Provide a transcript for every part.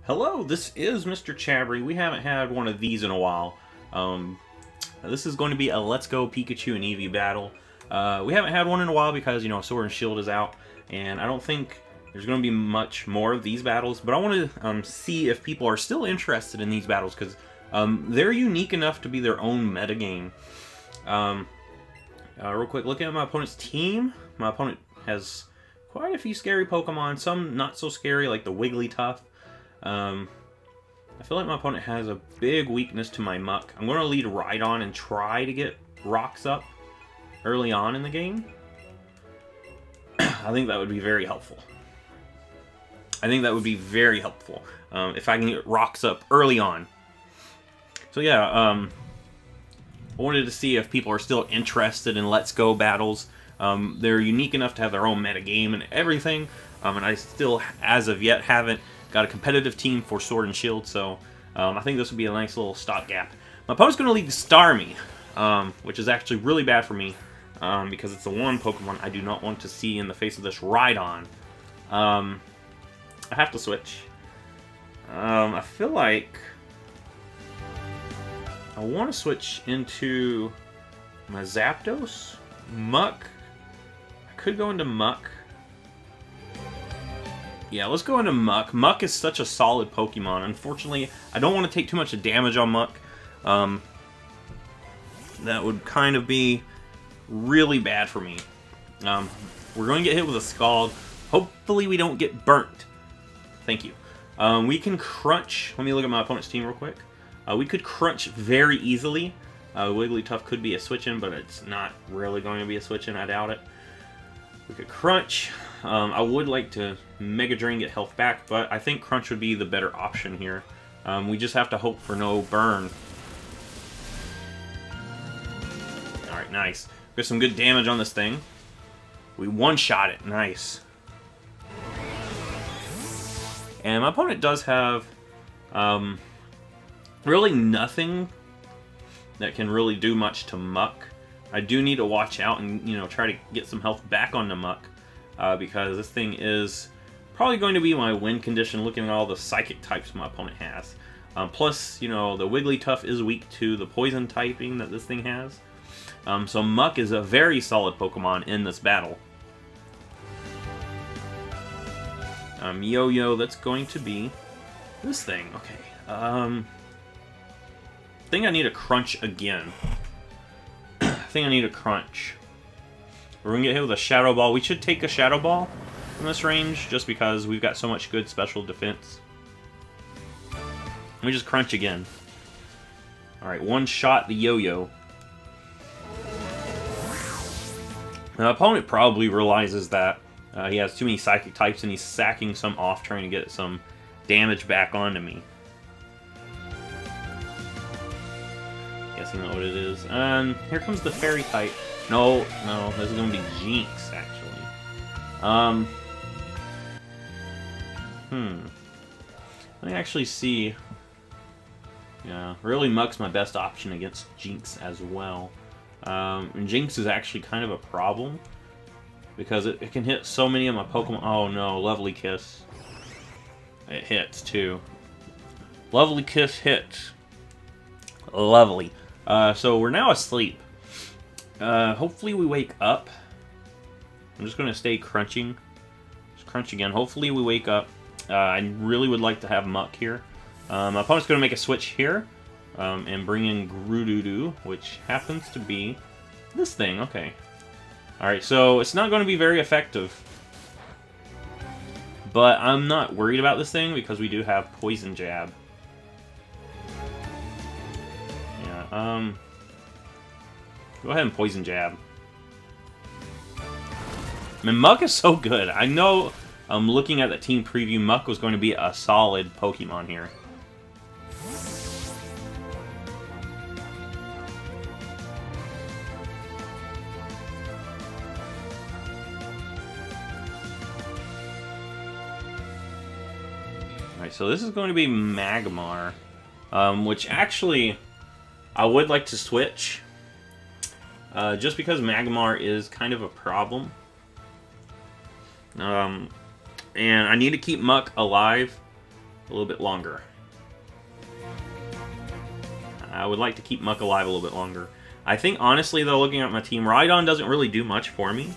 Hello, this is Mr. Chabry. We haven't had one of these in a while. This is going to be a Let's Go Pikachu and Eevee battle. We haven't had one in a while because, you know, Sword and Shield is out, and I don't think there's going to be much more of these battles, but I want to see if people are still interested in these battles, because they're unique enough to be their own metagame. Real quick, looking at my opponent's team, my opponent has quite a few scary Pokemon, some not so scary, like the Wigglytuff. I feel like my opponent has a big weakness to my Muck. I'm going to lead Rhydon and try to get rocks up early on in the game. I think that would be very helpful. If I can get rocks up early on. So yeah, I wanted to see if people are still interested in Let's Go battles. They're unique enough to have their own metagame and everything, and I still, as of yet, haven't got a competitive team for Sword and Shield, so I think this would be a nice little stopgap. My opponent's going to lead Starmie, which is actually really bad for me, because it's the one Pokemon I do not want to see in the face of this Rhydon. I have to switch. I feel like I want to switch into my Zapdos. Muck. I could go into Muck. Yeah, let's go into Muck. Muck is such a solid Pokemon. Unfortunately, I don't want to take too much damage on Muck. That would kind of be really bad for me. We're going to get hit with a Scald. Hopefully we don't get burnt. Thank you. We can crunch. Let me look at my opponent's team real quick. We could crunch very easily. Wigglytuff could be a switch-in, but it's not really going to be a switch-in. I doubt it. We could crunch. I would like to Mega Drain, get health back, but I think crunch would be the better option here. We just have to hope for no burn. Alright, nice. Got some good damage on this thing. We one-shot it. Nice. And my opponent does have really nothing that can really do much to Muck. I do need to watch out and, you know, try to get some health back on the Muck, because this thing is probably going to be my win condition, looking at all the psychic types my opponent has. Plus, you know, the Wigglytuff is weak to the poison typing that this thing has. So Muck is a very solid Pokemon in this battle. Yo-Yo, that's going to be this thing. Okay. I think I need a crunch again. I think I need a crunch. We're going to get hit with a Shadow Ball. We should take a Shadow Ball from this range, just because we've got so much good special defense. We just crunch again. Alright, one shot the Yo-Yo. The opponent probably realizes that he has too many psychic types and he's sacking some off, trying to get some damage back onto me. Guessing not what it is. And here comes the fairy type. No, this is going to be Jinx, actually. Let me actually see. Yeah, really Muck's my best option against Jinx as well. And Jinx is actually kind of a problem, because it can hit so many of my Pokemon. Oh no, Lovely Kiss. It hits too. Lovely Kiss hits. Lovely. So we're now asleep. Hopefully we wake up. I'm just going to stay crunching. Just crunch again. Hopefully we wake up. I really would like to have Muck here. My opponent's going to make a switch here. And bring in Grududu, which happens to be this thing. Okay. Alright, so it's not going to be very effective. But I'm not worried about this thing, because we do have Poison Jab. Yeah, go ahead and Poison Jab. I mean, Muck is so good. I know, looking at the team preview, Muck was going to be a solid Pokemon here. Alright, so this is going to be Magmar, which actually I would like to switch, just because Magmar is kind of a problem. And I need to keep Muck alive, a little bit longer. I would like to keep Muck alive a little bit longer. I think, honestly, though, looking at my team, Rhydon doesn't really do much for me.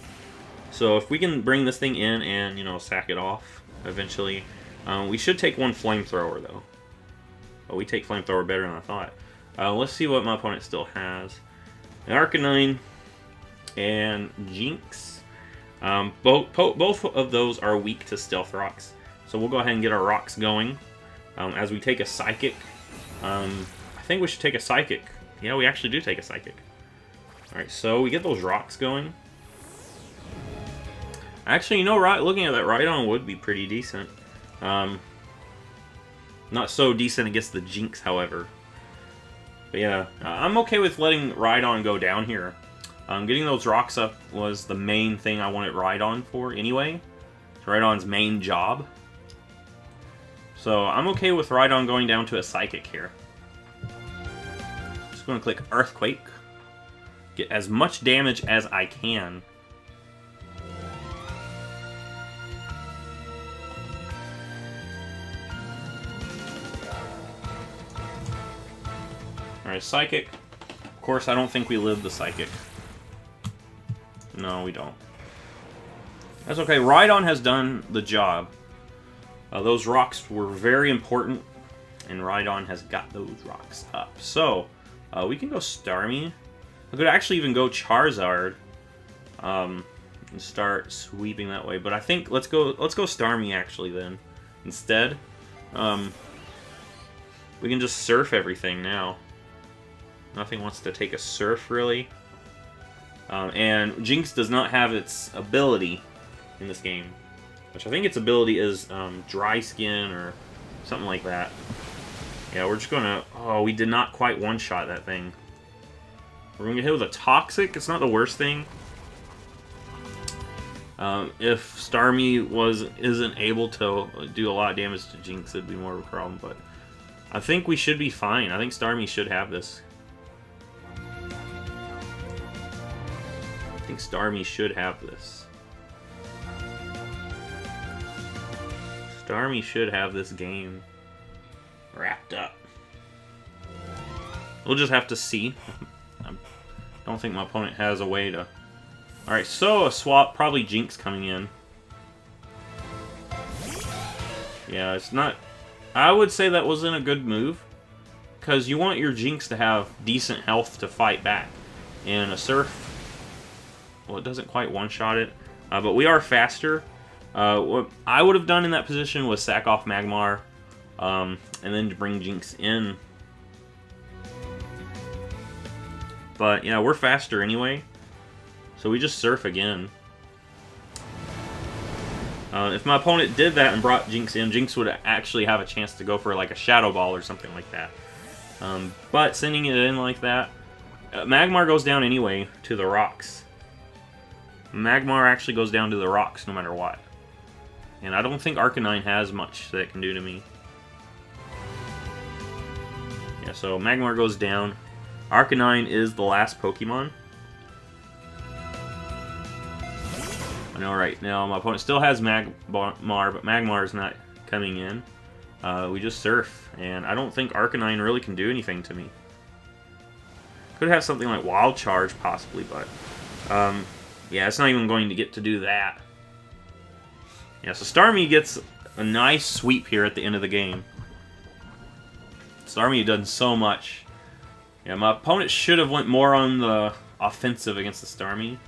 So if we can bring this thing in and, you know, sack it off eventually, we should take one Flamethrower, though. But we take Flamethrower better than I thought. Let's see what my opponent still has. An Arcanine and Jinx. Both of those are weak to Stealth Rocks. So we'll go ahead and get our rocks going. As we take a Psychic. I think we should take a Psychic. Yeah, we actually do take a Psychic. Alright, so we get those rocks going. Actually, you know, looking at that Rhydon would be pretty decent. Not so decent against the Jinx, however. But yeah, I'm okay with letting Rhydon go down here. Getting those rocks up was the main thing I wanted Rhydon for anyway. It's Rhydon's main job. So I'm okay with Rhydon going down to a Psychic here. Just going to click Earthquake. Get as much damage as I can. Alright, Psychic. Of course, I don't think we live the Psychic. No, we don't. That's okay. Rhydon has done the job. Those rocks were very important, and Rhydon has got those rocks up. So, we can go Starmie. I could actually even go Charizard and start sweeping that way. But I think let's go Starmie actually then instead. We can just surf everything now. Nothing wants to take a surf really. And Jinx does not have its ability in this game, which I think its ability is Dry Skin or something like that. Yeah, we're just gonna... Oh, we did not quite one-shot that thing. We're gonna get hit with a Toxic. It's not the worst thing. If Starmie isn't able to do a lot of damage to Jinx, it'd be more of a problem, but I think we should be fine. I think Starmie should have this. I think Starmie should have this. Starmie should have this game wrapped up. We'll just have to see. I don't think my opponent has a way to... Alright, so a swap, probably Jinx coming in. Yeah, it's not... I would say that wasn't a good move, because you want your Jinx to have decent health to fight back. And a Surf... Well, it doesn't quite one-shot it, but we are faster. What I would have done in that position was sack off Magmar, and then to bring Jinx in. But, yeah, we're faster anyway, so we just Surf again. If my opponent did that and brought Jinx in, Jinx would actually have a chance to go for like a Shadow Ball or something like that. But sending it in like that, Magmar goes down anyway to the rocks. Magmar actually goes down to the rocks no matter what. And I don't think Arcanine has much that it can do to me. Yeah, so Magmar goes down. Arcanine is the last Pokemon. I know right now my opponent still has Magmar, but Magmar is not coming in. We just Surf, and I don't think Arcanine really can do anything to me. Could have something like Wild Charge possibly, but yeah, it's not even going to get to do that. Yeah, so Starmie gets a nice sweep here at the end of the game. Starmie done so much. Yeah, my opponent should have went more on the offensive against the Starmie.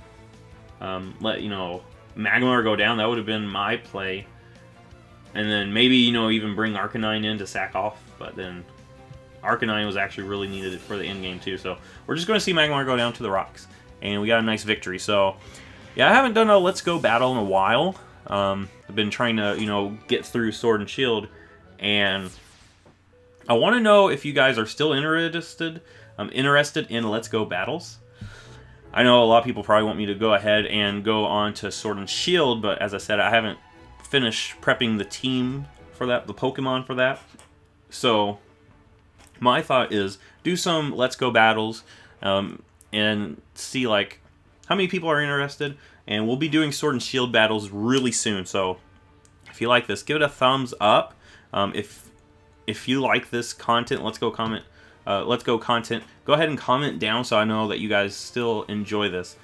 Let, you know, Magmar go down. That would have been my play. And then maybe, you know, even bring Arcanine in to sack off. But then Arcanine was actually really needed for the end game too. So we're just going to see Magmar go down to the rocks. And we got a nice victory. So, yeah, I haven't done a Let's Go battle in a while. I've been trying to, you know, get through Sword and Shield. And I want to know if you guys are still interested in Let's Go battles. I know a lot of people probably want me to go ahead and go on to Sword and Shield, but as I said, I haven't finished prepping the team for that, the Pokemon for that. So my thought is do some Let's Go battles and see like how many people are interested. And we'll be doing Sword and Shield battles really soon. So if you like this, give it a thumbs up. If if you like this content, let's go content. Go ahead and comment down so I know that you guys still enjoy this.